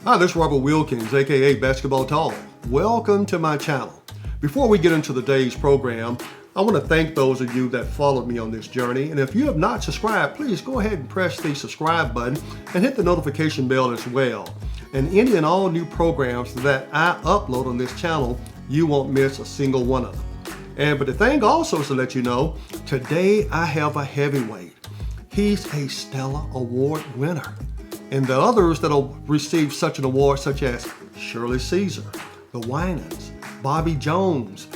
Hi, this is Robert Wilkins, aka Basketball Talk. Welcome to my channel. Before we get into the day's program, I want to thank those of you that followed me on this journey. And if you have not subscribed, please go ahead and press the subscribe button and hit the notification bell as well. And any and all new programs that I upload on this channel, you won't miss a single one of them. But the thing also is to let you know, today I have a heavyweight. He's a Stella Award winner. And the others that will receive such an award, such as Shirley Caesar, the Winans, Bobby Jones,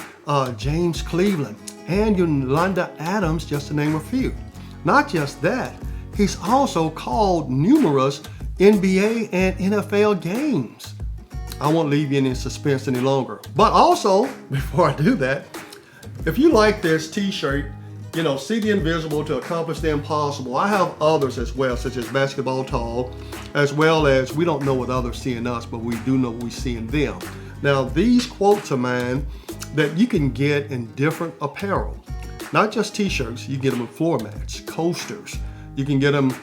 James Cleveland, and Yolanda Adams, just to name a few. Not just that, he's also called numerous NBA and NFL games. I won't leave you in suspense any longer. But also, before I do that, if you like this t-shirt, see the invisible to accomplish the impossible. I have others as well, such as Basketball Talk, as well as we don't know what others see in us, but we do know we see in them. Now, these quotes are mine that you can get in different apparel. Not just t-shirts, you get them in floor mats, coasters. You can get them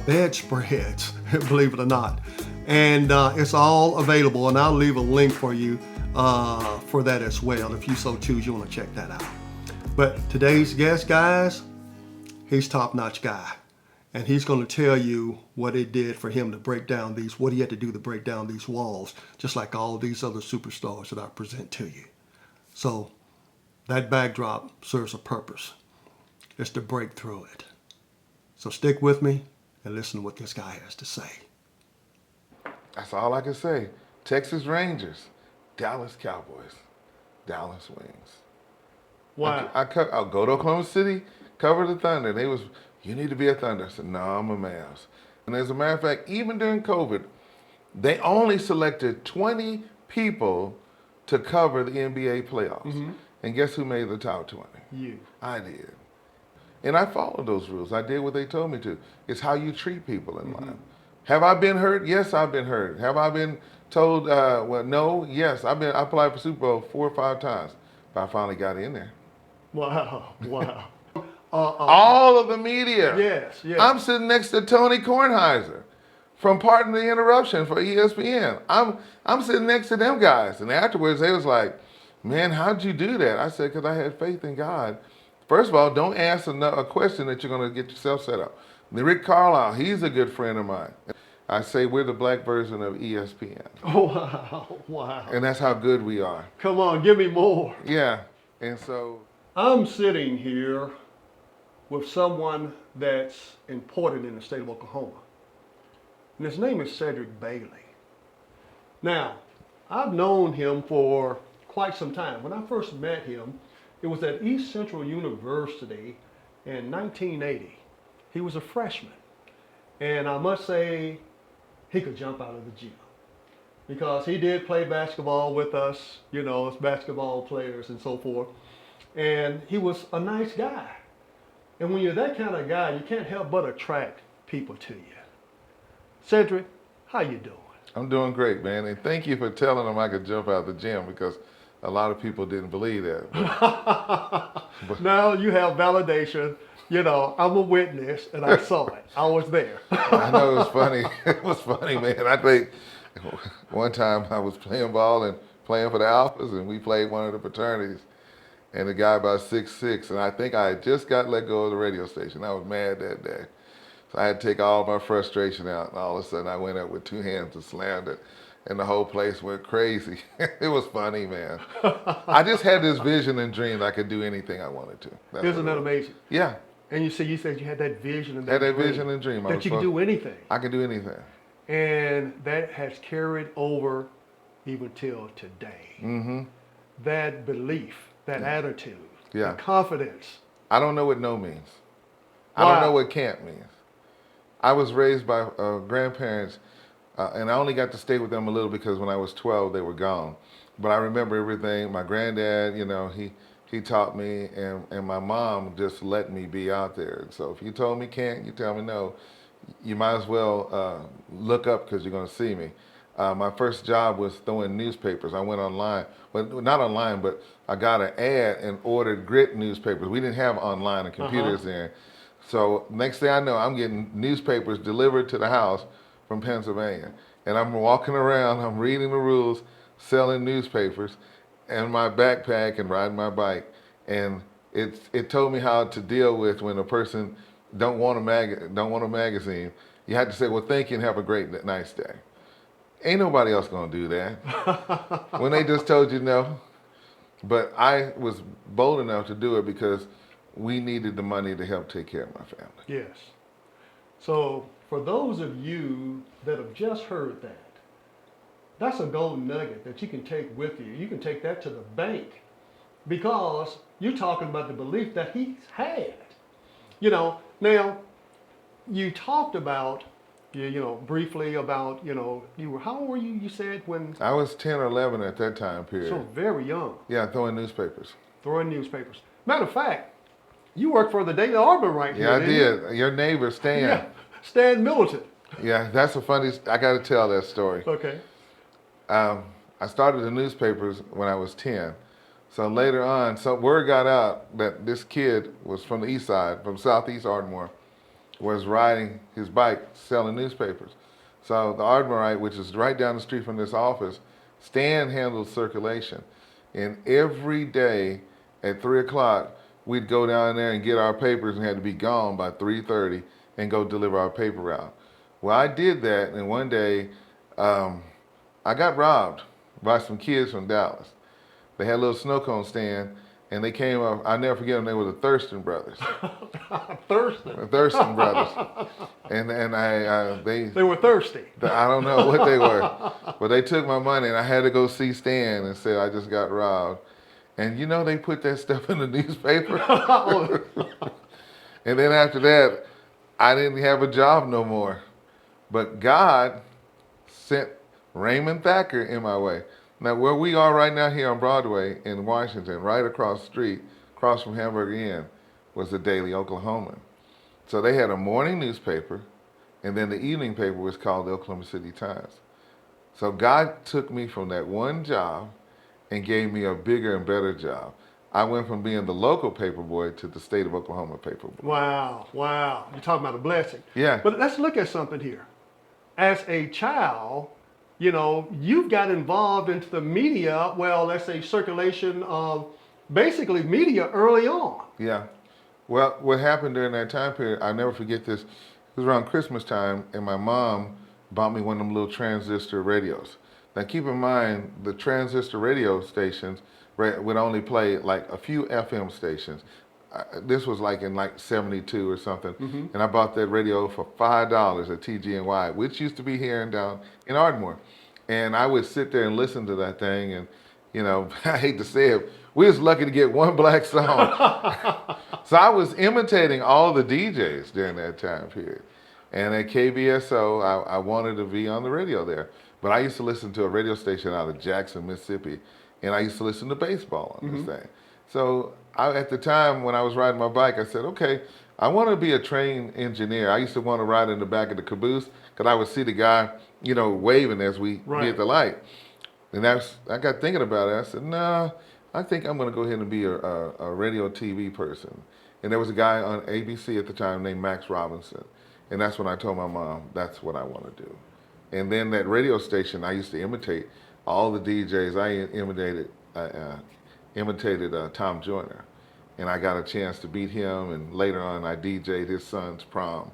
bedspreads, believe it or not. And it's all available, and I'll leave a link for you for that as well. If you so choose, you want to check that out. But today's guest, guys, he's top-notch guy. And he's going to tell you what it did for him to break down what he had to do to break down these walls, just like all these other superstars that I present to you. So that backdrop serves a purpose. It's to break through it. So stick with me and listen to what this guy has to say. That's all I can say. Texas Rangers, Dallas Cowboys, Dallas Wings. Wow. I'll go to Oklahoma City, cover the Thunder. They was, you need to be a Thunder. I said, no, I'm a Mavs. And as a matter of fact, even during COVID, they only selected 20 people to cover the NBA playoffs. Mm-hmm. And guess who made the top 20? You. I did. And I followed those rules. I did what they told me to. It's how you treat people in life. Have I been hurt? Yes, I've been hurt. Have I been told, well, no? Yes, I applied for Super Bowl 4 or 5 times, but I finally got in there. Wow. All of the media. Yes. I'm sitting next to Tony Kornheiser from Pardon the Interruption for ESPN. I'm sitting next to them guys. And afterwards, they was like, man, how'd you do that? I said, because I had faith in God. First of all, don't ask a question that you're going to get yourself set up. Rick Carlisle, he's a good friend of mine. I say we're the black version of ESPN. Wow. And that's how good we are. Come on, give me more. Yeah. And so I'm sitting here with someone that's important in the state of Oklahoma. And his name is Cedric Bailey. Now, I've known him for quite some time. When I first met him, it was at East Central University in 1980. He was a freshman. And I must say, he could jump out of the gym. Because he did play basketball with us, as basketball players and so forth. And he was a nice guy. And when you're that kind of guy, you can't help but attract people to you. Cedric, how you doing? I'm doing great, man. And thank you for telling them I could jump out the gym, because a lot of people didn't believe that. But now you have validation. I'm a witness, and I saw it. I was there. I know, it was funny. It was funny, man. I think one time I was playing ball and playing for the Alphas, and we played one of the fraternities. And the guy about 6'6", and I think I had just got let go of the radio station. I was mad that day. So I had to take all my frustration out, and all of a sudden I went up with 2 hands and slammed it, and the whole place went crazy. It was funny, man. I just had this vision and dream that I could do anything I wanted to. Isn't that amazing? Yeah. And you said you had that vision and that vision and dream. That you could do anything. I could do anything. And that has carried over even till today. Mm-hmm. That belief, that attitude, that confidence. I don't know what no means. Wow. I don't know what can't means. I was raised by grandparents, and I only got to stay with them a little because when I was 12, they were gone. But I remember everything. My granddad, he taught me, and my mom just let me be out there. And so if you told me can't, you tell me no, you might as well look up, because you're going to see me. My first job was throwing newspapers. I went online, well, not online, but I got an ad and ordered grit newspapers. We didn't have online and computers then. So next thing I know, I'm getting newspapers delivered to the house from Pennsylvania. And I'm walking around, I'm reading the rules, selling newspapers, and my backpack and riding my bike. And it told me how to deal with when a person don't want a magazine. You have to say, well, thank you and have a nice day. Ain't nobody else gonna do that when they just told you no. But I was bold enough to do it because we needed the money to help take care of my family. Yes. So for those of you that have just heard that, that's a golden nugget that you can take with you. You can take that to the bank because you're talking about the belief that he's had. Now you talked about, briefly about, how old were you, you said, when? I was 10 or 11 at that time period. So very young. Yeah, throwing newspapers. Throwing newspapers. Matter of fact, you worked for the Daily Arbor right here. Yeah, I did. Your neighbor, Stan. Yeah, Stan Militant. Yeah, that's a funny, I got to tell that story. Okay. I started the newspapers when I was 10. So later on, word got out that this kid was from the east side, from southeast Ardmore, was riding his bike selling newspapers. So the Ardmorite, which is right down the street from this office, Stan handled circulation. And every day at 3 o'clock, we'd go down there and get our papers and had to be gone by 3:30 and go deliver our paper out. Well, I did that, and one day I got robbed by some kids from Dallas. They had a little snow cone stand, and they came up. I'll never forget them. They were the Thurston brothers. Thurston. The Thurston brothers. And They were thirsty. I don't know what they were, but they took my money, and I had to go see Stan and say I just got robbed. And they put that stuff in the newspaper. And then after that, I didn't have a job no more. But God sent Raymond Thacker in my way. Now, where we are right now here on Broadway in Washington, right across the street, across from Hamburger Inn, was the Daily Oklahoman. So they had a morning newspaper, and then the evening paper was called the Oklahoma City Times. So God took me from that one job and gave me a bigger and better job. I went from being the local paper boy to the state of Oklahoma paper boy. Wow. You're talking about a blessing. Yeah. But let's look at something here. As a child, you've got involved into the media, well, let's say circulation of basically media early on. Yeah. Well, what happened during that time period, I'll never forget this. It was around Christmas time, and my mom bought me one of them little transistor radios. Now, keep in mind, the transistor radio stations would only play like a few FM stations. This was like in 72 or something. Mm-hmm. And I bought that radio for $5 at TGNY, which used to be here and down in Ardmore. And I would sit there and listen to that thing, and I hate to say it, we was lucky to get one black song. So I was imitating all the DJs during that time period. And at KBSO, I wanted to be on the radio there. But I used to listen to a radio station out of Jackson, Mississippi, and I used to listen to baseball on this thing. So at the time when I was riding my bike, I said, okay, I want to be a train engineer. I used to want to ride in the back of the caboose because I would see the guy, waving as we hit the light. And I got thinking about it. I said, no, I think I'm going to go ahead and be a radio TV person. And there was a guy on ABC at the time named Max Robinson. And that's when I told my mom, that's what I want to do. And then that radio station, I used to imitate all the DJs. I imitated Tom Joyner. And I got a chance to beat him, and later on I DJ'd his son's prom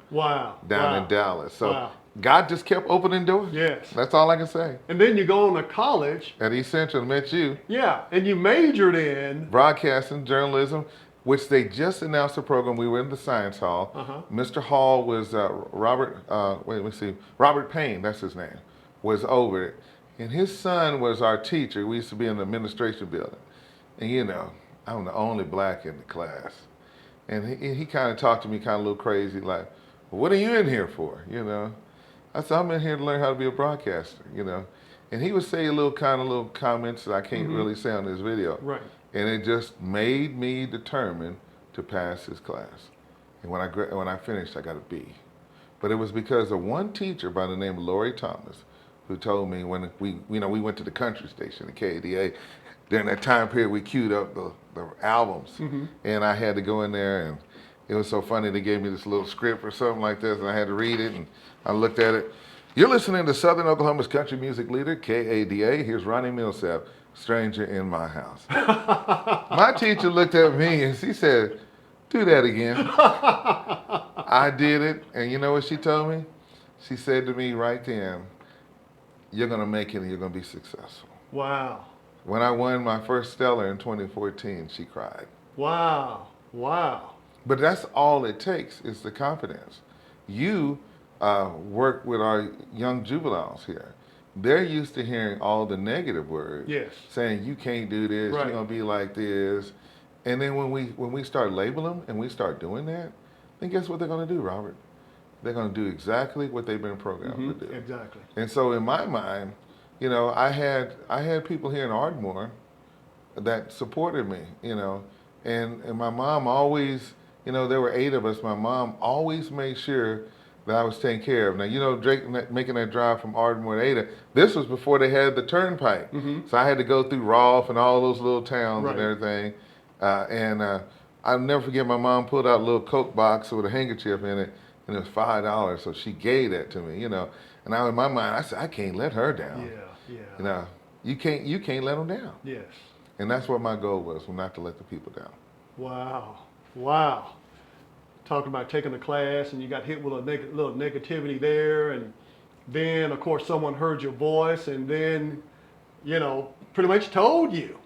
down in Dallas. So God just kept opening doors. Yes. That's all I can say. And then you go on to college. At East Central, met you. Yeah, and you majored in? Broadcasting, journalism, which they just announced the program. We were in the science hall. Mr. Hall was Robert Payne, that's his name, was over it. And his son was our teacher. We used to be in the administration building. And I'm the only black in the class. And he kind of talked to me kind of a little crazy, like, well, what are you in here for, I said, I'm in here to learn how to be a broadcaster, And he would say little comments that I can't really say on this video. Right. And it just made me determined to pass his class. And when I finished, I got a B. But it was because of one teacher by the name of Lori Thomas, who told me when we went to the country station, the KADA. During that time period, we queued up the albums, and I had to go in there, and it was so funny. They gave me this little script or something like this, and I had to read it, and I looked at it. You're listening to Southern Oklahoma's country music leader, KADA. Here's Ronnie Millsap, Stranger in My House. My teacher looked at me and she said, do that again. I did it, and you know what she told me? She said to me right then, you're going to make it and you're going to be successful. Wow. When I won my first Stellar in 2014, she cried. Wow. Wow. But that's all it takes is the confidence. You work with our young juveniles here. They're used to hearing all the negative words, Yes. saying you can't do this, Right. you're gonna be like this. And then when we start labeling them and we start doing that, then guess what they're gonna do, Robert? They're gonna do exactly what they've been programmed to do. Exactly. And so in my mind, you know, I had people here in Ardmore that supported me, you know, and my mom always, you know, there were 8 of us. My mom always made sure that I was taken care of. Now, you know, Drake making that drive from Ardmore to Ada, this was before they had the turnpike. So I had to go through Rolfe and all those little towns and everything. I'll never forget my mom pulled out a little Coke box with a handkerchief in it, and it was $5. So she gave that to me, you know. And in my mind, I said, I can't let her down. Yeah. You know, you can't let them down. Yes. And that's what my goal was not to let the people down. Wow. Wow. Talking about taking a class and you got hit with a little negativity there, and then of course someone heard your voice and then, you know, pretty much told you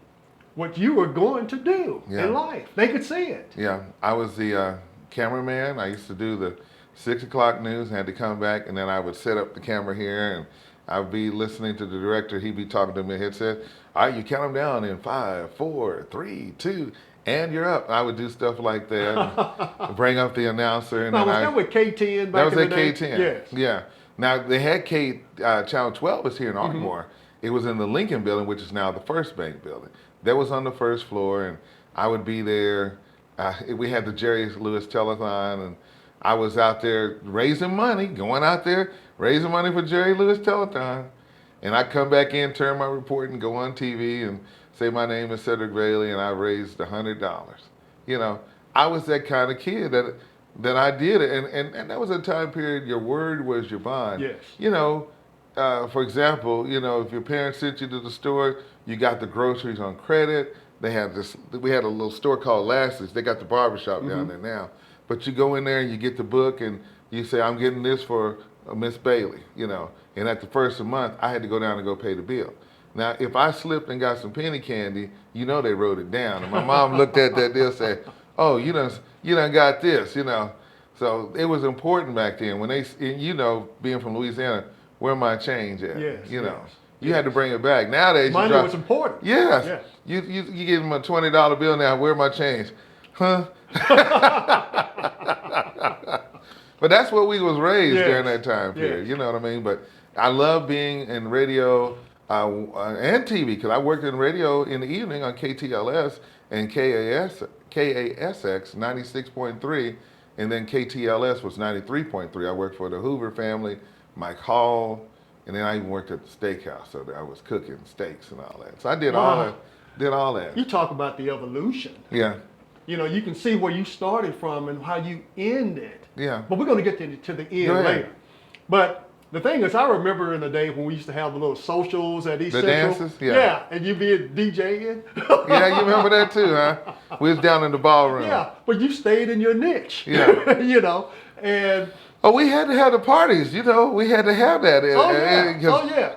what you were going to do in life. They could see it. Yeah, I was the cameraman. I used to do the 6 o'clock news and had to come back, and then I would set up the camera here and I would be listening to the director. He'd be talking to me in the headset. All right, you count them down in 5, 4, 3, 2, and you're up. I would do stuff like that, and bring up the announcer. And Now, was then that with K10 back in the day? That was at K10. Yes. Yeah. Now, they had Channel 12 is here in Ardmore. It was in the Lincoln building, which is now the First Bank building. That was on the first floor, and I would be there. We had the Jerry Lewis Telethon, and I was out there raising money, going out there, raising money for Jerry Lewis Telethon. And I come back in, turn my report, and go on TV and say my name is Cedric Bailey, and I raised $100. You know, I was that kind of kid that I did it, and that was a time period. Your word was your bond. Yes. You know, for example, you know, if your parents sent you to the store, you got the groceries on credit. We had a little store called Lasse's. They got the barbershop down there now. But you go in there and you get the book and you say, I'm getting this for Miss Bailey, you know. And at the first of the month, I had to go down and go pay the bill. Now, if I slipped and got some penny candy, you know they wrote it down. And my mom looked at that deal and said, oh, you done got this, you know. So it was important back then. When you know, being from Louisiana, where my change at? Yes, you know. yes. You had to bring it back. Nowadays, Money was important. Yes. Yes. You give them a $20 bill now, where my change? Huh? But that's what we was raised during that time period. You know what I mean? But I love being in radio and TV, because I worked in radio in the evening on KTLS and KASX 96.3, and then KTLS was 93.3. I worked for the Hoover family, Mike Hall, and then I even worked at the steakhouse, so I was cooking steaks and all that. So I did all that. You talk about the evolution. Yeah. You know, you can see where you started from and how you ended. Yeah. But we're going to get to the end Go ahead. later. But the thing is, I remember in the day when we used to have the little socials at East The Central. dances? Yeah. And you'd be DJing. Yeah, you remember that too, huh? We was down in the ballroom. Yeah, but you stayed in your niche. Yeah. You know, and Oh, we had to have the parties, you know. We had to have that.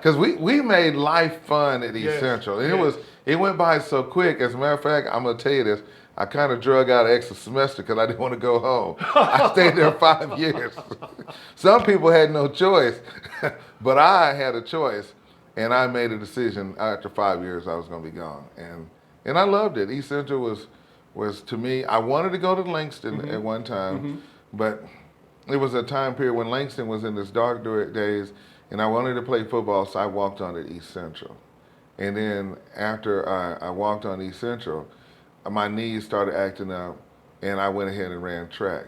Because we made life fun at East Central. And it went by so quick. As a matter of fact, I'm going to tell you this. I kind of drug out an extra semester because I didn't want to go home. I stayed there 5 years. Some people had no choice, but I had a choice, and I made a decision after 5 years I was going to be gone. And I loved it. East Central was to me, I wanted to go to Langston at one time, but it was a time period when Langston was in his dark days, and I wanted to play football, so I walked on to East Central. And then after I walked on East Central, my knees started acting up, and I went ahead and ran track.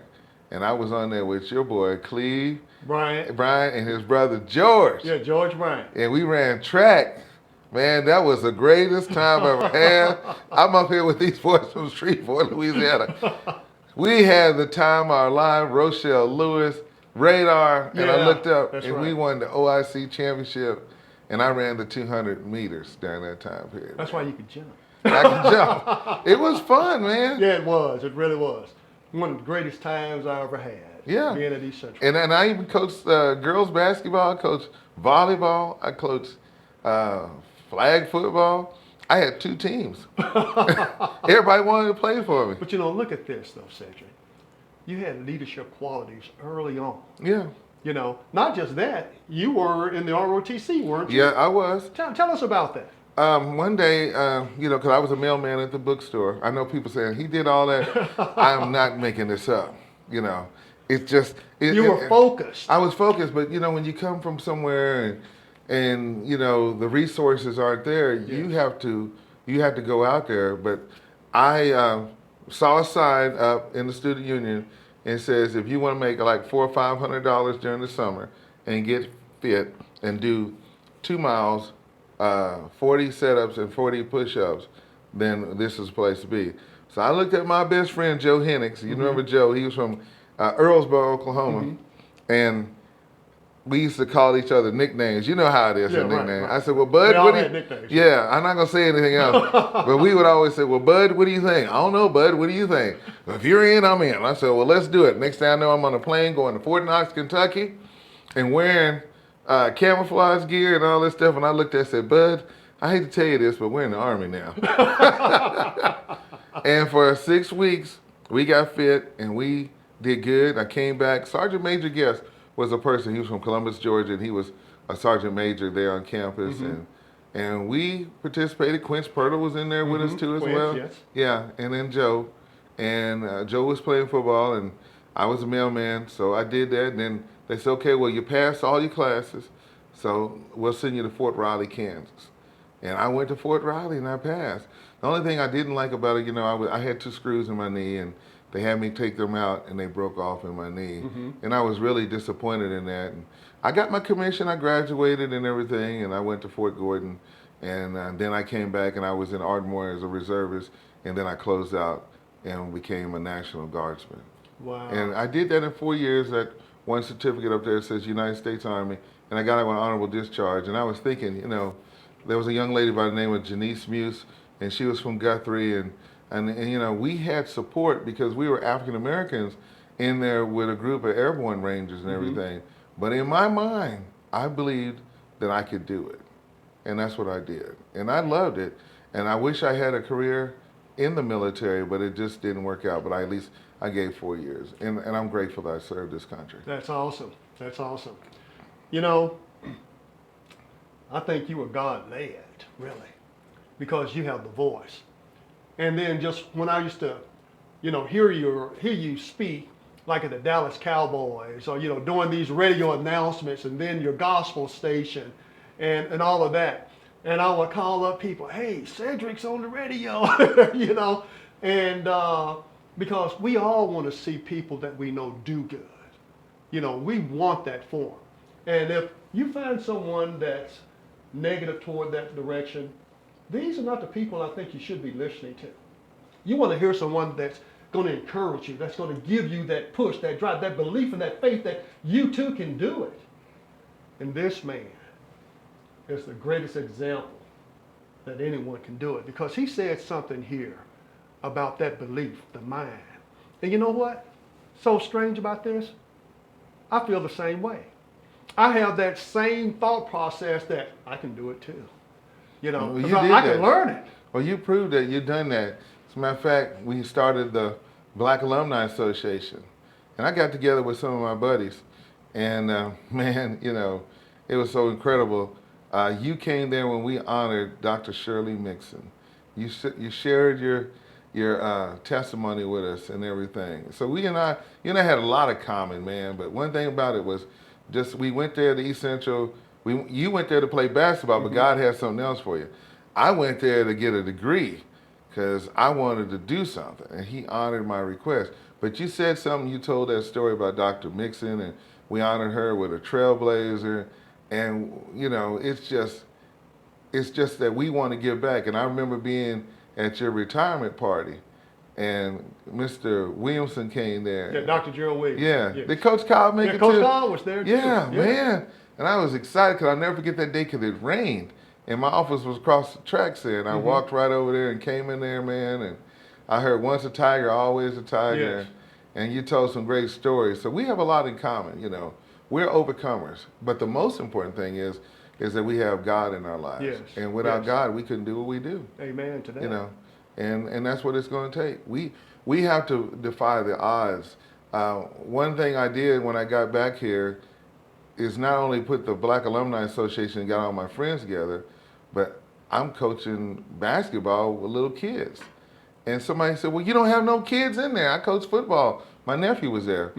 And I was on there with your boy, Cleve, Brian, and his brother, George. Yeah, George Bryant. And we ran track. Man, that was the greatest time I ever had. I'm up here with these boys from Shreveport, Louisiana. We had the time of our life. Rochelle Lewis, radar, and I Yeah, looked up, that's and we right. won the OIC championship, and I ran the 200 meters during that time period. That's why you could jump. I could jump. It was fun, man. Yeah, it was. It really was. One of the greatest times I ever had Yeah. being at East Central. And I even coached girls basketball, I coached volleyball, I coached uh, flag football. I had 2 teams. Everybody wanted to play for me. But you know, look at this though, Cedric. You had leadership qualities early on. Yeah. You know, not just that, you were in the ROTC, weren't you? Yeah, I was. Tell us about that. One day, because I was a mailman at the bookstore, I know people saying, he did all that. I'm not making this up. You know, it's just. You were focused. I was focused, but, when you come from somewhere and the resources aren't there, you have to go out there. But I saw a sign up in the student union and says, if you want to make like $400 or $500 during the summer and get fit and do 2 miles, 40 setups and 40 push-ups, then this is the place to be. So I looked at my best friend, Joe Hennix. You remember Joe? He was from Earlsboro, Oklahoma. And we used to call each other nicknames. You know how it is, Yeah, a nickname. right. I said, well, Bud, We all what do you... had nicknames. Yeah, I'm not going to say anything else. But we would always say, well, Bud, what do you think? I don't know, Bud, what do you think? If you're in, I'm in. I said, well, let's do it. Next thing I know, I'm on a plane going to Fort Knox, Kentucky, and wearing camouflage gear and all this stuff. And I looked at it and said, Bud, I hate to tell you this, but we're in the Army now. And for 6 weeks, we got fit and we did good. I came back. Sergeant Major Guest was a person. He was from Columbus, Georgia, and he was a sergeant major there on campus. And we participated. Quince Pirtle was in there with us too as Quince, well. yes. Yeah, and then Joe. And Joe was playing football, and I was a mailman, so I did that. And then they said, okay, well, you passed all your classes, so we'll send you to Fort Riley, Kansas. And I went to Fort Riley, and I passed. The only thing I didn't like about it, I had 2 screws in my knee, and they had me take them out, and they broke off in my knee. And I was really disappointed in that. And I got my commission, I graduated and everything, and I went to Fort Gordon. And then I came back, and I was in Ardmore as a reservist, and then I closed out and became a National Guardsman. Wow. And I did that in 4 years. That one certificate up there says United States Army, and I got it with honorable discharge. And I was thinking, there was a young lady by the name of Janice Muse, and she was from Guthrie, and we had support because we were African Americans in there with a group of airborne rangers and everything. But in my mind, I believed that I could do it, and that's what I did, and I loved it. And I wish I had a career in the military, but it just didn't work out. But at least I gave 4 years, and I'm grateful that I served this country. That's awesome. That's awesome. I think you were God-led, really, because you have the voice. And then just when I used to, hear you speak, like at the Dallas Cowboys, or doing these radio announcements, and then your gospel station, and all of that, and I would call up people, hey, Cedric's on the radio, and because we all want to see people that we know do good. We want that for them. And if you find someone that's negative toward that direction, these are not the people I think you should be listening to. You want to hear someone that's going to encourage you, that's going to give you that push, that drive, that belief and that faith that you too can do it. And this man is the greatest example that anyone can do it, because he said something here about that belief, the mind. And you know what? So strange about this? I feel the same way. I have that same thought process that I can do it too. Well, you 'cause did I that. can learn it. Well, you proved that you've done that. As a matter of fact, we started the Black Alumni Association, and I got together with some of my buddies, and man, it was so incredible. You came there when we honored Dr. Shirley Mixon. You shared your testimony with us and everything. So you and I had a lot of common, man. But one thing about it was just we went there to East Central. You went there to play basketball, but God had something else for you. I went there to get a degree because I wanted to do something, and he honored my request. But you said something, you told that story about Dr. Mixon, and we honored her with a trailblazer, and it's just that we want to give back. And I remember being at your retirement party, and Mr. Williamson came there. Yeah, Dr. Gerald Williams. Yeah. Yes. Did Coach Kyle make it Coach too? Kyle was there too. Yeah, man. And I was excited because I'll never forget that day because it rained. And my office was across the tracks there. And I walked right over there and came in there, man. And I heard once a tiger, always a tiger. Yes. And you told some great stories. So we have a lot in common, you know. We're overcomers. But the most important thing is that we have God in our lives. Yes. And without Yes. God, we couldn't do what we do. Amen to that. You know, and that's what it's going to take. We have to defy the odds. One thing I did when I got back here is not only put the Black Alumni Association and got all my friends together, but I'm coaching basketball with little kids. And somebody said, well, you don't have no kids in there. I coach football. My nephew was there.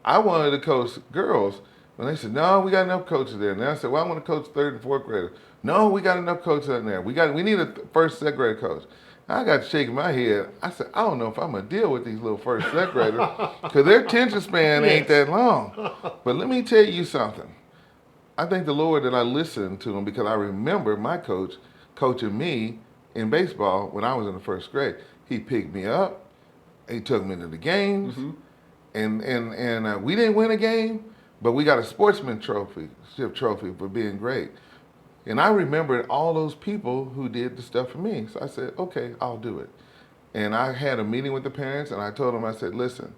I wanted to coach girls. And they said, no, we got enough coaches there. And I said, well, I want to coach third and fourth graders. No, we got enough coaches in there. We need a first, second grade coach. I got shaking my head. I said, I don't know if I'm going to deal with these little first, second graders because their attention span ain't that long. But let me tell you something. I thank the Lord that I listened to him because I remember my coach coaching me in baseball when I was in the first grade. He picked me up. He took me to the games. And we didn't win a game, but we got a sportsmanship trophy for being great. And I remembered all those people who did the stuff for me. So I said, okay, I'll do it. And I had a meeting with the parents, and I told them, I said, listen,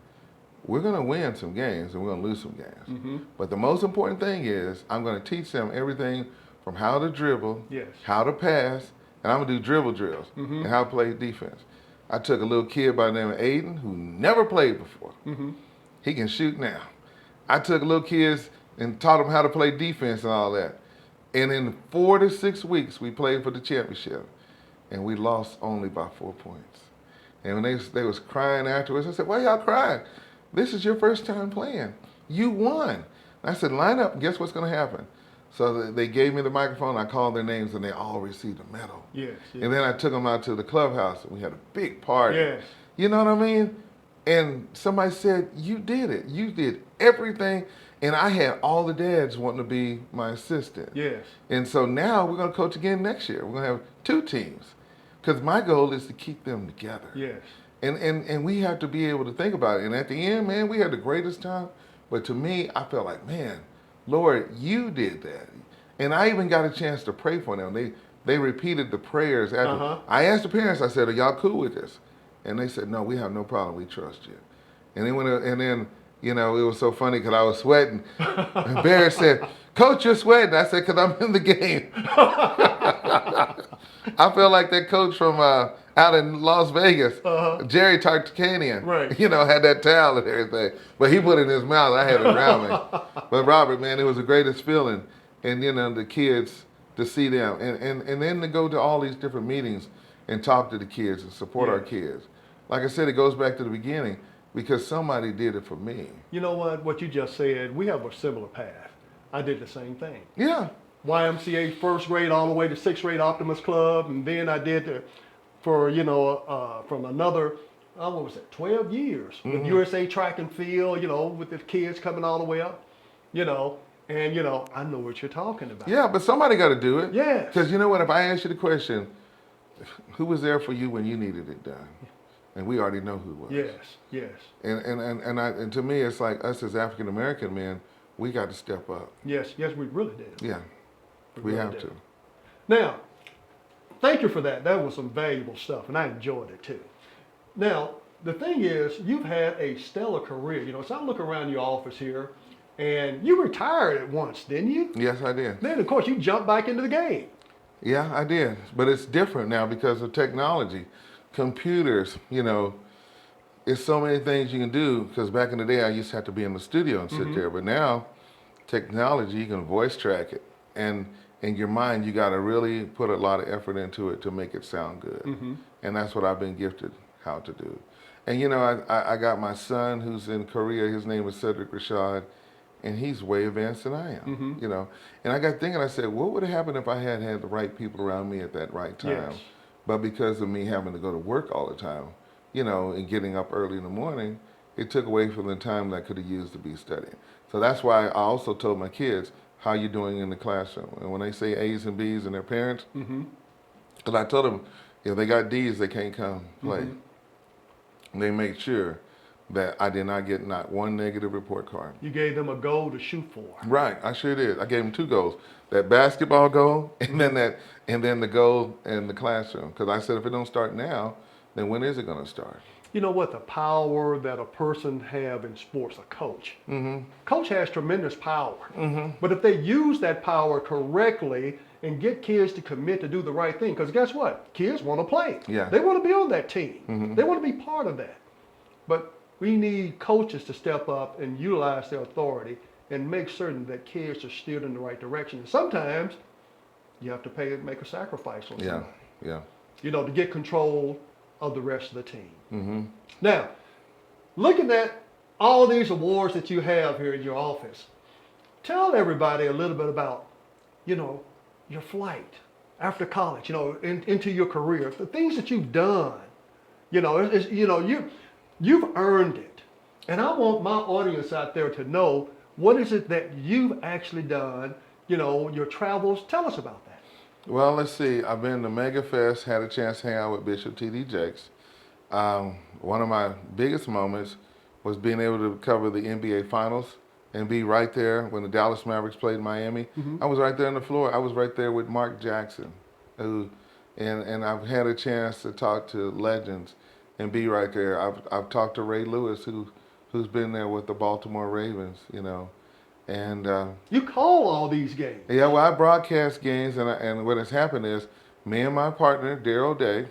we're going to win some games, and we're going to lose some games. But the most important thing is I'm going to teach them everything from how to dribble, how to pass, and I'm going to do dribble drills, and how to play defense. I took a little kid by the name of Aiden who never played before. He can shoot now. I took little kids and taught them how to play defense and all that. And in 4 to 6 weeks, we played for the championship, and we lost only by 4 points. And when they was crying afterwards, I said, why y'all crying? This is your first time playing. You won. And I said, line up, and guess what's going to happen? So they gave me the microphone, I called their names, and they all received a medal. And then I took them out to the clubhouse, and we had a big party. You know what I mean? And somebody said, you did it. You did everything. And I had all the dads wanting to be my assistant. And so now we're going to coach again next year. We're going to have 2 teams. Because my goal is to keep them together. And we have to be able to think about it. And at the end, man, we had the greatest time. But to me, I felt like, man, Lord, you did that. And I even got a chance to pray for them. They repeated the prayers after. I asked the parents, I said, are y'all cool with this? And they said, no, we have no problem. We trust you. And then, you know, it was so funny because I was sweating. And Barry said, Coach, you're sweating. I said, because I'm in the game. I felt like that coach from out in Las Vegas, Jerry Tarkanian, you know, had that towel and everything. But he put it in his mouth. I had it around me. But Robert, man, it was the greatest feeling. And, you know, the kids, to see them. And then to go to all these different meetings and talk to the kids and support our kids. Like I said, it goes back to the beginning because somebody did it for me. You know what you just said, we have a similar path. I did the same thing. YMCA first grade all the way to 6th grade Optimus Club, and then I did for, you know, from another, what was it, 12 years with USA Track and Field, you know, with the kids coming all the way up, you know, and, you know, I know what you're talking about. Yeah, but somebody got to do it. Yes. Because you know what, if I ask you the question, who was there for you when you needed it done? And we already know who was. Yes. And to me, it's like us as African American men, we got to step up. Yes, we really did. Yeah, we really have did. to. Now, thank you for that. That was some valuable stuff, and I enjoyed it too. Now, the thing is, you've had a stellar career. You know, so I look around your office here, and you retired at once, didn't you? Yes, I did. Then, of course, you jumped back into the game. Yeah, I did. But it's different now because of technology. Computers, you know, it's so many things you can do because back in the day I used to have to be in the studio and sit there, but now technology, you can voice track it, and in your mind you got to really put a lot of effort into it to make it sound good. And that's what I've been gifted how to do. And you know, I got my son who's in Korea. His name is Cedric Rashad, and he's way advanced than I am. You know, and I got thinking, I said, what would have happened if I had had the right people around me at that right time? But because of me having to go to work all the time, you know, and getting up early in the morning, it took away from the time that I could have used to be studying. So that's why I also told my kids, how you doing in the classroom? And when they say A's and B's and their parents, because I told them, if they got D's, they can't come play. they made sure that I did not get not one negative report card. You gave them a goal to shoot for. Right, I sure did. I gave them 2 goals: that basketball goal, and then the goal in the classroom. Because I said, if it don't start now, then when is it going to start? You know what? The power that a person have in sports, a coach. Coach has tremendous power. But if they use that power correctly and get kids to commit to do the right thing, because guess what? Kids want to play. Yeah. They want to be on that team. They want to be part of that. But we need coaches to step up and utilize their authority and make certain that kids are steered in the right direction. And sometimes you have to make a sacrifice on something. Yeah. To get control of the rest of the team. Now, looking at all these awards that you have here in your office, tell everybody a little bit about, your flight after college, into your career, the things that you've done. You've earned it. And I want my audience out there to know, what is it that you've actually done, your travels. Tell us about that. Well, let's see. I've been to Mega Fest, had a chance to hang out with Bishop T.D. Jakes. One of my biggest moments was being able to cover the NBA Finals and be right there when the Dallas Mavericks played in Miami. I was right there on the floor. I was right there with Mark Jackson, and I've had a chance to talk to legends and be right there. I've talked to Ray Lewis, who's been there with the Baltimore Ravens, And you call all these games. Yeah, well, I broadcast games, and what has happened is, me and my partner, Daryl Day,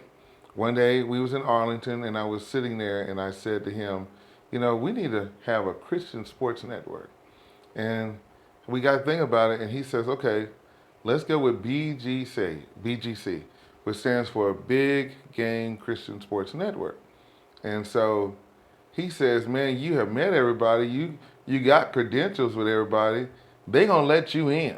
one day we was in Arlington, and I was sitting there, and I said to him, we need to have a Christian sports network. And we got to think about it, and he says, okay, let's go with BGC, which stands for Big Game Christian Sports Network. And so he says, man, you have met everybody, you got credentials with everybody. They gonna let you in.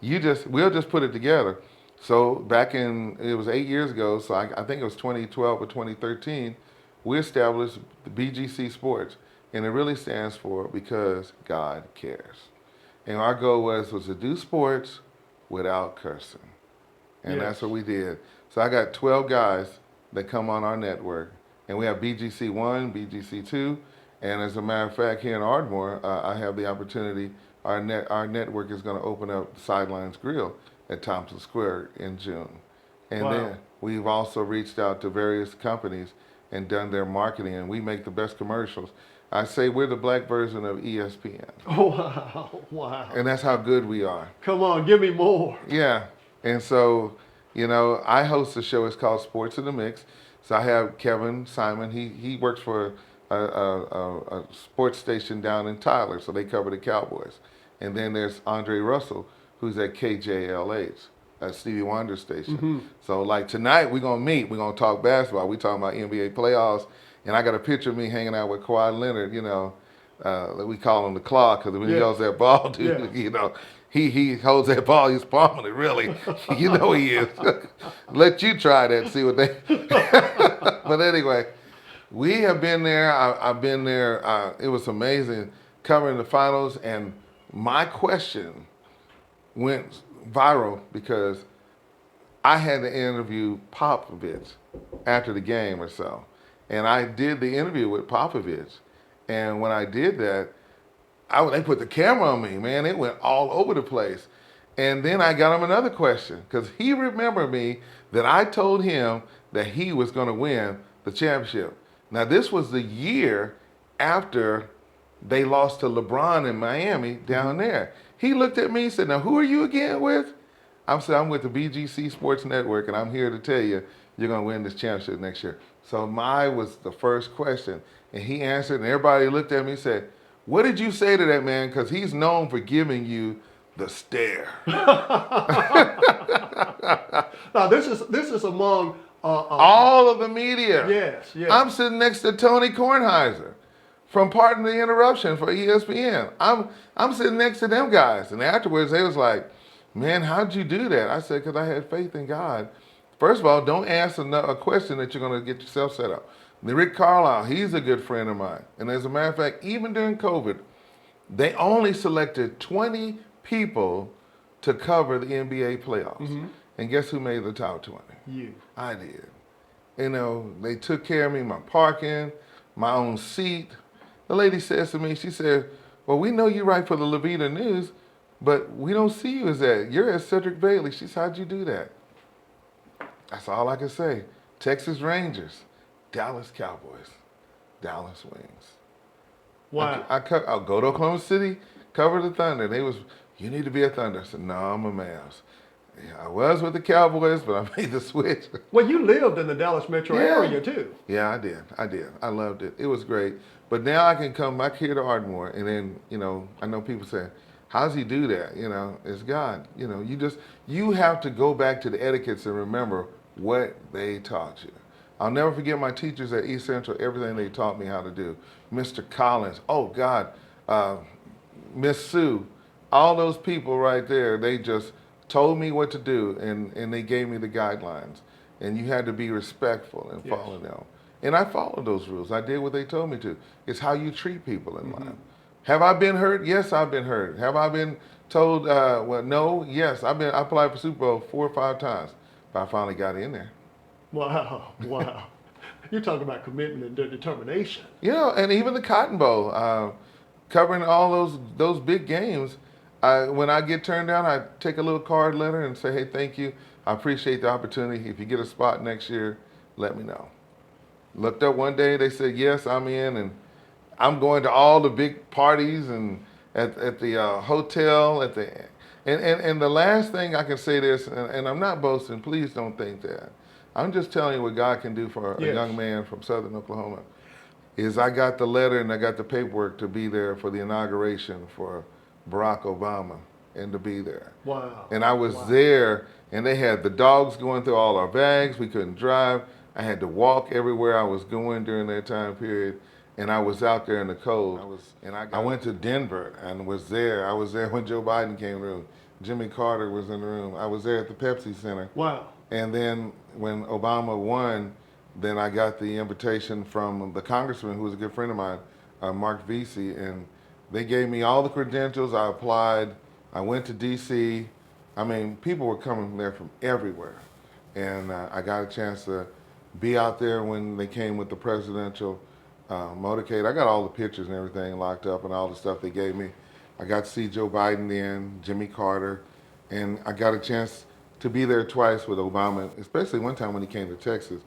We'll just put it together. So it was 8 years ago. So I think it was 2012 or 2013. We established the BGC Sports, and it really stands for Because God Cares. And our goal was to do sports without cursing, and that's what we did. So I got 12 guys that come on our network, and we have BGC 1, BGC 2. And as a matter of fact, here in Ardmore, I have the opportunity, our network is going to open up Sidelines Grill at Thompson Square in June. And then we've also reached out to various companies and done their marketing, and we make the best commercials. I say we're the black version of ESPN. Oh, wow. And that's how good we are. Come on, give me more. Yeah. And so, I host a show, it's called Sports in the Mix. So I have Kevin Simon, he works for a sports station down in Tyler, so they cover the Cowboys. And then there's Andre Russell, who's at KJLH, at Stevie Wonder station. So like tonight, we're going to talk basketball. We're talking about NBA playoffs, and I got a picture of me hanging out with Kawhi Leonard, we call him the Claw, because when he holds that ball, dude, he holds that ball, he's palming it, really. He is. Let you try that and see what they... But anyway, we have been there. I've been there. It was amazing covering the finals, and my question went viral because I had to interview Popovich after the game or so. And I did the interview with Popovich. And when I did that, they put the camera on me, man. It went all over the place. And then I got him another question, because he remembered me that I told him that he was going to win the championship. Now, this was the year after they lost to LeBron in Miami down there. He looked at me and said, now, who are you again with? I said, I'm with the BGC Sports Network, and I'm here to tell you, you're going to win this championship next year. So mine was the first question. And he answered, and everybody looked at me and said, what did you say to that man? Because he's known for giving you the stare. Now, this is among... all of the media. Yes. I'm sitting next to Tony Kornheiser from Pardon the Interruption for ESPN. I'm sitting next to them guys. And afterwards, they was like, man, how'd you do that? I said, because I had faith in God. First of all, don't ask a question that you're going to get yourself set up. Rick Carlisle, he's a good friend of mine. And as a matter of fact, even during COVID, they only selected 20 people to cover the NBA playoffs. And guess who made the top 20? You. I did. You know, they took care of me, my parking, my own seat. The lady says to me, she said, well, we know you write for the Levita News, but we don't see you as that. You're as Cedric Bailey. She said, how'd you do that? That's all I can say. Texas Rangers, Dallas Cowboys, Dallas Wings. Wow. I'll go to Oklahoma City, cover the Thunder. They was, you need to be a Thunder. I said, no, I'm a Mavs. Yeah, I was with the Cowboys, but I made the switch. Well, you lived in the Dallas metro area too. Yeah, I did. I loved it. It was great. But now I can come back here to Ardmore, and then, you know, I know people say, how does he do that? You know, it's God. You know, you have to go back to the etiquettes and remember what they taught you. I'll never forget my teachers at East Central, everything they taught me how to do. Mr. Collins, oh God, Miss Sue, all those people right there, they just told me what to do, and they gave me the guidelines. And you had to be respectful and follow them. And I followed those rules. I did what they told me to. It's how you treat people in life. Have I been hurt? Yes, I've been hurt. Have I been told, well, no? Yes, I applied for Super Bowl 4 or 5 times, but I finally got in there. Wow, wow. You're talking about commitment and determination. You know, and even the Cotton Bowl, covering all those big games, when I get turned down, I take a little card letter and say, hey, thank you. I appreciate the opportunity. If you get a spot next year, let me know. Looked up one day, they said, yes, I'm in, and I'm going to all the big parties and at the hotel, and the last thing I can say this, and I'm not boasting, please don't think that. I'm just telling you what God can do for a young man from Southern Oklahoma, is I got the letter and I got the paperwork to be there for the inauguration for Barack Obama and to be there. Wow. And I was there, and they had the dogs going through all our bags. We couldn't drive. I had to walk everywhere I was going during that time period, and I was out there in the cold. I went to Denver and was there. I was there when Joe Biden came in the room. Jimmy Carter was in the room. I was there at the Pepsi Center. Wow. And then when Obama won, then I got the invitation from the congressman who was a good friend of mine, Mark Vesey, and they gave me all the credentials. I applied. I went to D.C. I mean, people were coming there from everywhere. And I got a chance to be out there when they came with the presidential motorcade. I got all the pictures and everything locked up and all the stuff they gave me. I got to see Joe Biden then, Jimmy Carter, and I got a chance to be there twice with Obama, especially one time when he came to Texas.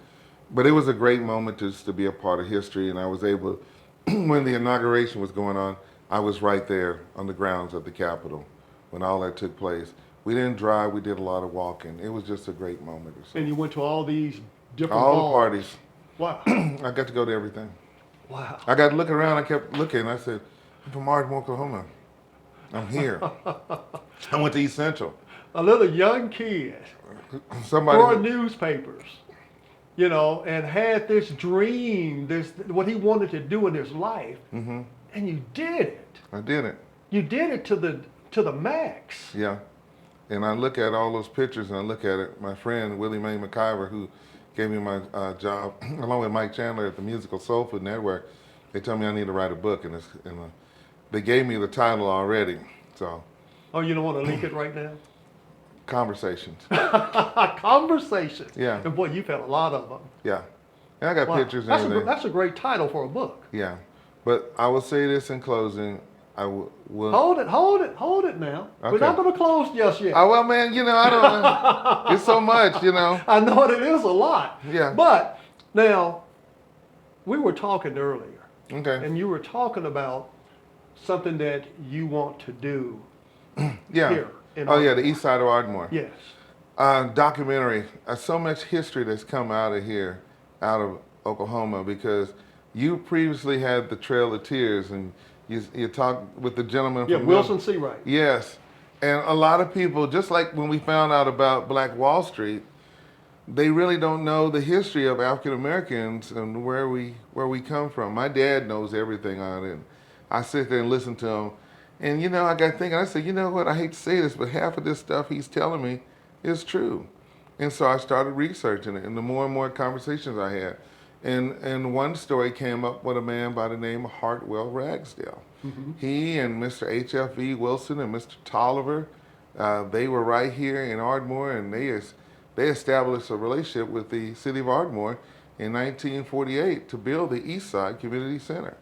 But it was a great moment just to be a part of history, and I was able, when the inauguration was going on, I was right there on the grounds of the Capitol when all that took place. We didn't drive, we did a lot of walking. It was just a great moment. And you went to all these different all balls. the parties. Wow. I got to go to everything. Wow. I got to look around, I kept looking, I said, I'm from Ardmore, Oklahoma. I'm here. I went to East Central. A little young kid for newspapers, you know, and had this dream, what he wanted to do in his life, and you did it. I did it. You did it to the max. Yeah. And I look at all those pictures and I look at it. My friend Willie Mae McIver, who gave me my job, along with Mike Chandler at the Musical Soul Food Network, they told me I need to write a book, and they gave me the title already. So. Oh, you don't want to leak it right now? Conversations. Conversations. Yeah. And boy, you've had a lot of them. Yeah. And I got pictures and everything. That's a great title for a book. Yeah. But I will say this in closing. I will. Hold it now. Okay. We're not going to close just yet. Oh, well, man, you know, I don't know. It's so much, you know. I know it is a lot. Yeah. But now, we were talking earlier. Okay. And you were talking about something that you want to do here. The east side of Ardmore. Yes. Documentary. So much history that's come out of here, out of Oklahoma, because you previously had the Trail of Tears, and you talked with the gentleman from Wilson Seawright. Yes. And a lot of people, just like when we found out about Black Wall Street, they really don't know the history of African Americans and where we come from. My dad knows everything on it. I sit there and listen to him. And, you know, I got thinking, I said, you know what, I hate to say this, but half of this stuff he's telling me is true. And so I started researching it, and the more and more conversations I had. And one story came up with a man by the name of Hartwell Ragsdale. Mm-hmm. He and Mr. H.F.V. Wilson and Mr. Tolliver, they were right here in Ardmore, and they established a relationship with the city of Ardmore, in 1948 to build the East Side Community Center.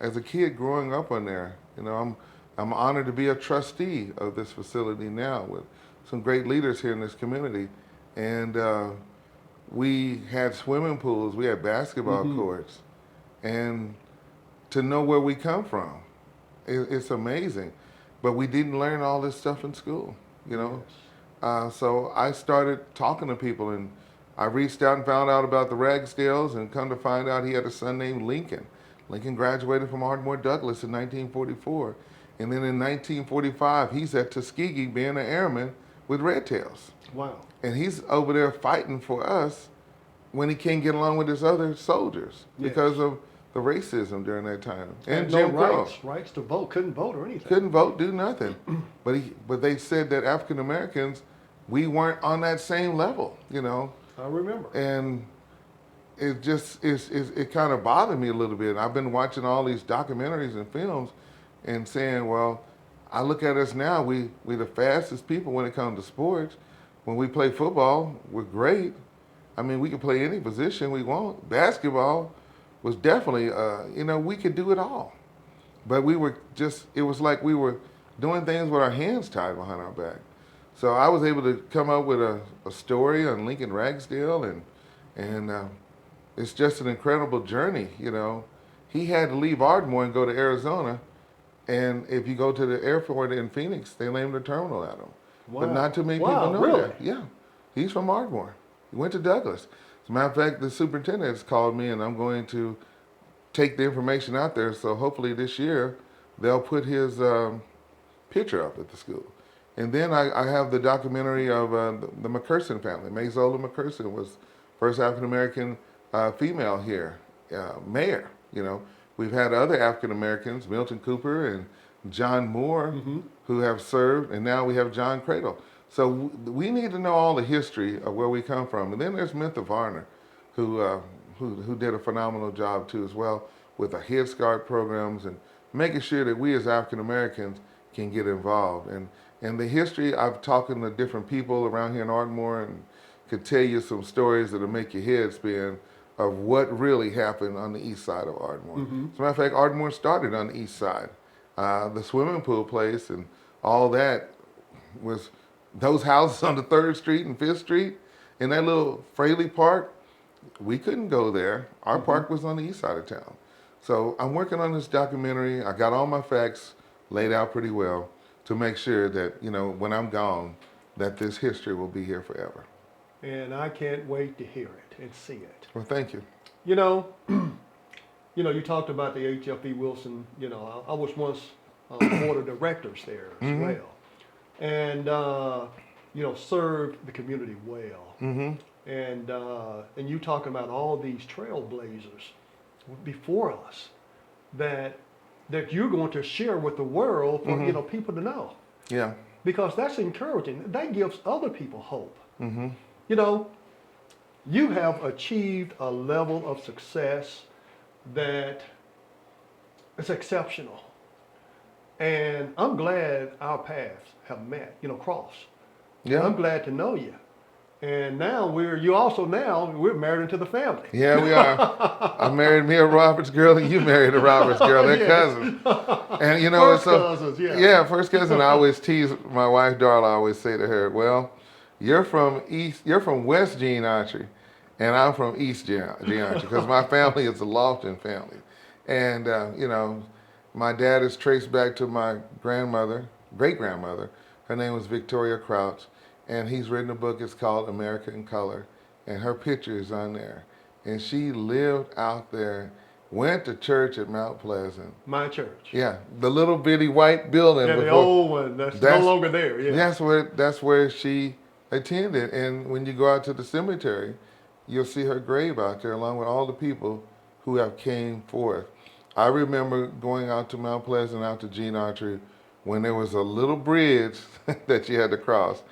As a kid growing up on there, I'm honored to be a trustee of this facility now with some great leaders here in this community. And we had swimming pools, we had basketball courts, and to know where we come from, it's amazing. But we didn't learn all this stuff in school, you know. Yes. So I started talking to people, and I reached out and found out about the Ragsdales, and come to find out he had a son named Lincoln. Lincoln graduated from Ardmore Douglas in 1944. And then in 1945, he's at Tuskegee being an airman with Red Tails. Wow. And he's over there fighting for us when he can't get along with his other soldiers because of the racism during that time. And no Jim Crow. rights to vote, couldn't vote or anything. Couldn't vote, do nothing. But they said that African Americans, we weren't on that same level, you know. I remember. And it just it kind of bothered me a little bit. I've been watching all these documentaries and films and saying, well, I look at us now, we're the fastest people when it comes to sports. When we play football, we're great. I mean, we can play any position we want. Basketball was definitely, we could do it all. But we were just, it was like we were doing things with our hands tied behind our back. So I was able to come up with a story on Lincoln Ragsdale, and it's just an incredible journey, you know. He had to leave Ardmore and go to Arizona, and if you go to the airport in Phoenix, they named the terminal after him. Wow. But not too many people know really? that. Yeah, he's from Ardmore. He went to Douglas. As a matter of fact, the superintendent has called me, and I'm going to take the information out there. So hopefully this year, they'll put his picture up at the school. And then I have the documentary of the McCurson family. Mayzola McCurson was first African-American female here, mayor, you know. We've had other African-Americans, Milton Cooper and John Moore, who have served, and now we have John Cradle. So we need to know all the history of where we come from. And then there's Mintha Varner, who did a phenomenal job too as well with our Head Start programs and making sure that we as African Americans can get involved. And the history, I've talked to different people around here in Ardmore and could tell you some stories that'll make your head spin of what really happened on the east side of Ardmore. As a matter of fact, Ardmore started on the east side. The swimming pool place and all that was those houses on the 3rd Street and 5th Street in that little Fraley Park. We couldn't go there. Our park was on the east side of town. So I'm working on this documentary. I got all my facts laid out pretty well to make sure that, you know, when I'm gone, that this history will be here forever. And I can't wait to hear it and see it. Well, thank you. You know, you talked about the H.F.E. Wilson. You know, I was once board of directors there as well, and served the community well. And you talking about all these trailblazers before us that you're going to share with the world for people to know. Yeah. Because that's encouraging. That gives other people hope. You know, you have achieved a level of success that is exceptional. And I'm glad our paths have met, crossed. Yeah. I'm glad to know you. And now we're married into the family. Yeah, we are. I married me a Roberts girl, and you married a Roberts girl. They're cousins. And First cousins, yeah. Yeah, first cousin. I always tease my wife, Darla. I always say to her, well, you're from West Genealogy, and I'm from East Genealogy, because my family is a Lofton family. And, my dad is traced back to my great-grandmother. Her name was Victoria Crouch, and he's written a book. It's called America in Color, and her picture is on there. And she lived out there, went to church at Mount Pleasant. My church. Yeah, the little bitty white building. Yeah, the old one. That's no longer there. Yeah. That's where she attended. And when you go out to the cemetery, you'll see her grave out there along with all the people who have came forth. I remember going out to Mount Pleasant, out to Gene Archery, when there was a little bridge that you had to cross.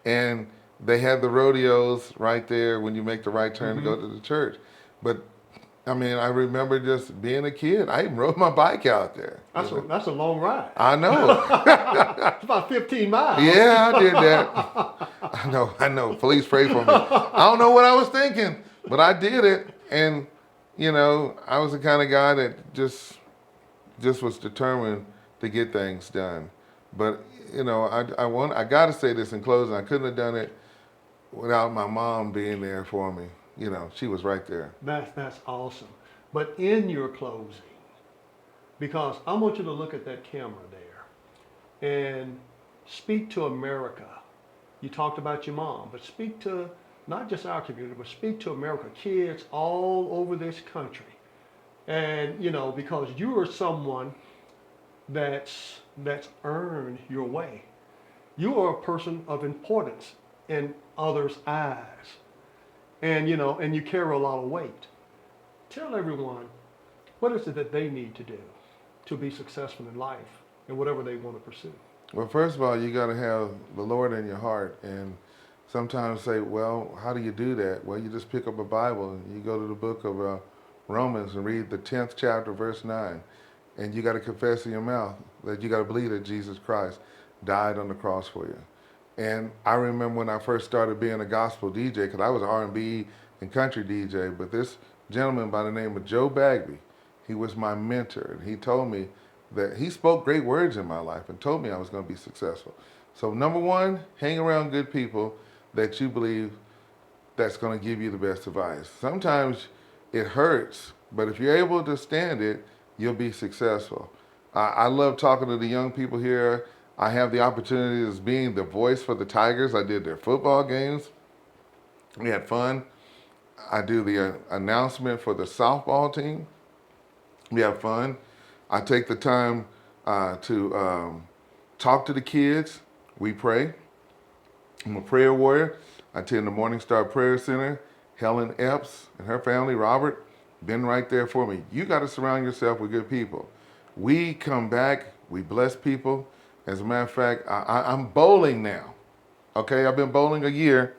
And they had the rodeos right there when you make the right turn to go to the church. But, I mean, I remember just being a kid. I even rode my bike out there. That's a long ride. I know. It's about 15 miles. Yeah, I did that. I know. Please pray for me. I don't know what I was thinking, but I did it. And, you know, I was the kind of guy that just was determined to get things done. But, you know, I got to say this in closing. I couldn't have done it without my mom being there for me. You know, she was right there. That's awesome. But in your closing, because I want you to look at that camera there and speak to America. You talked about your mom, but speak to not just our community, but speak to America, kids all over this country. And you know, because you are someone that's earned your way. You are a person of importance in others' eyes. And you know, and you carry a lot of weight. Tell everyone what is it that they need to do to be successful in life and whatever they want to pursue. Well, first of all, you got to have the Lord in your heart. And sometimes say, well, how do you do that? Well, you just pick up a Bible and you go to the book of Romans and read the 10th chapter, verse 9. And you got to confess in your mouth that you got to believe that Jesus Christ died on the cross for you. And I remember when I first started being a gospel DJ, because I was an R&B and country DJ, but this gentleman by the name of Joe Bagby, he was my mentor. And he told me that he spoke great words in my life and told me I was going to be successful. So number one, hang around good people that you believe that's going to give you the best advice. Sometimes it hurts, but if you're able to stand it, you'll be successful. I love talking to the young people here. I have the opportunity as being the voice for the Tigers. I did their football games. We had fun. I do the announcement for the softball team. We have fun. I take the time to talk to the kids. We pray. I'm a prayer warrior. I attend the Morning Star Prayer Center. Helen Epps and her family, Robert, been right there for me. You got to surround yourself with good people. We come back, we bless people. As a matter of fact, I'm bowling now. Okay, I've been bowling a year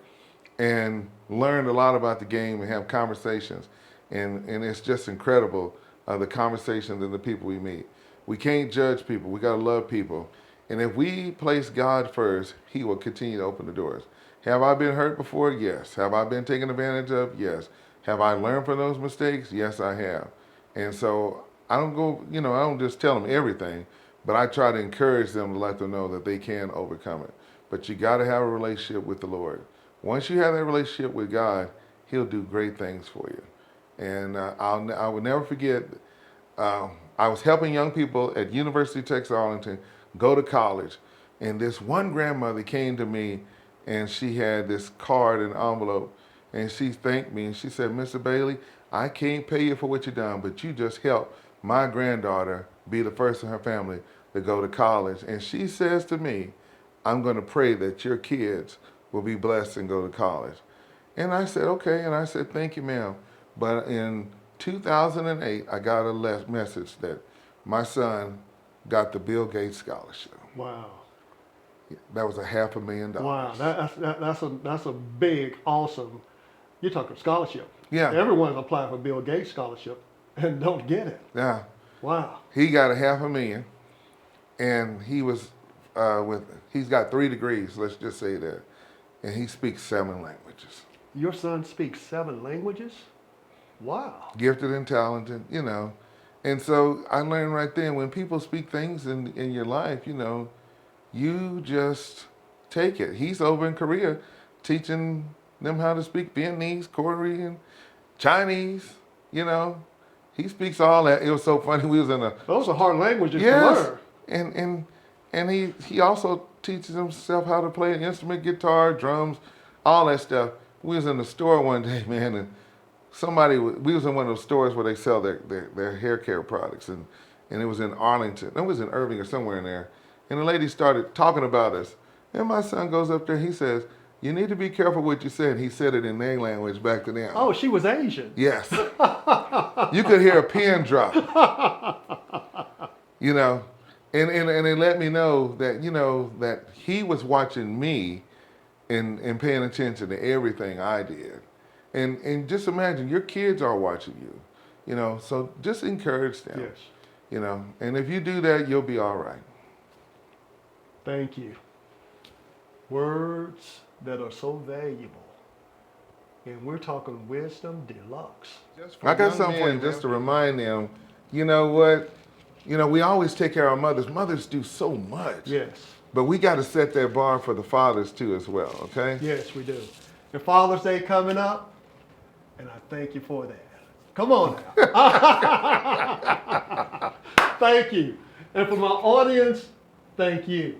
and learned a lot about the game and have conversations. And it's just incredible, the conversations and the people we meet. We can't judge people. We got to love people. And if we place God first, he will continue to open the doors. Have I been hurt before? Yes. Have I been taken advantage of? Yes. Have I learned from those mistakes? Yes, I have. And so I don't go, you know, I don't just tell them everything, but I try to encourage them to let them know that they can overcome it. But you got to have a relationship with the Lord. Once you have that relationship with God, he'll do great things for you. And I will never forget, I was helping young people at University of Texas Arlington go to college. And this one grandmother came to me and she had this card and envelope and she thanked me and she said, Mr. Bailey, I can't pay you for what you've done, but you just helped my granddaughter be the first in her family to go to college. And she says to me, I'm going to pray that your kids will be blessed and go to college. And I said, okay. And I said, thank you, ma'am. But in 2008, I got a message that my son got the Bill Gates scholarship. Wow. That was $500,000. Wow, that's a big, awesome. You're talking scholarship. Yeah. Everyone's applying for Bill Gates scholarship and don't get it. Yeah. Wow. He got $500,000, and he was he's got 3 degrees. Let's just say that, and he speaks 7 languages. Your son speaks 7 languages? Wow. Gifted and talented, you know. And so I learned right then, when people speak things in your life, you know, you just take it. He's over in Korea teaching them how to speak Vietnamese, Korean, Chinese, you know. He speaks all that. It was so funny. We was in a... Those are hard languages to Yes. learn. And he also teaches himself how to play an instrument, guitar, drums, all that stuff. We was in the store one day, man, and we was in one of those stores where they sell their hair care products, and it was in Arlington. It was in Irving or somewhere in there. And the lady started talking about us. And my son goes up there, he says, you need to be careful what you say. And he said it in their language back to them. Oh, she was Asian. Yes. You could hear a pin drop. You know, and it let me know that, you know, that he was watching me and paying attention to everything I did. And just imagine, your kids are watching you, you know, so just encourage them. Yes. You know, and if you do that, you'll be all right. Thank you. Words that are so valuable. And we're talking wisdom deluxe. I got something for you, just to man. remind them, I got something for you, just to remind them, you know what? You know, we always take care of our mothers. Mothers do so much. Yes. But we got to set that bar for the fathers too as well, okay? Yes, we do. And Father's Day coming up, and I thank you for that. Come on now. Thank you. And for my audience, thank you.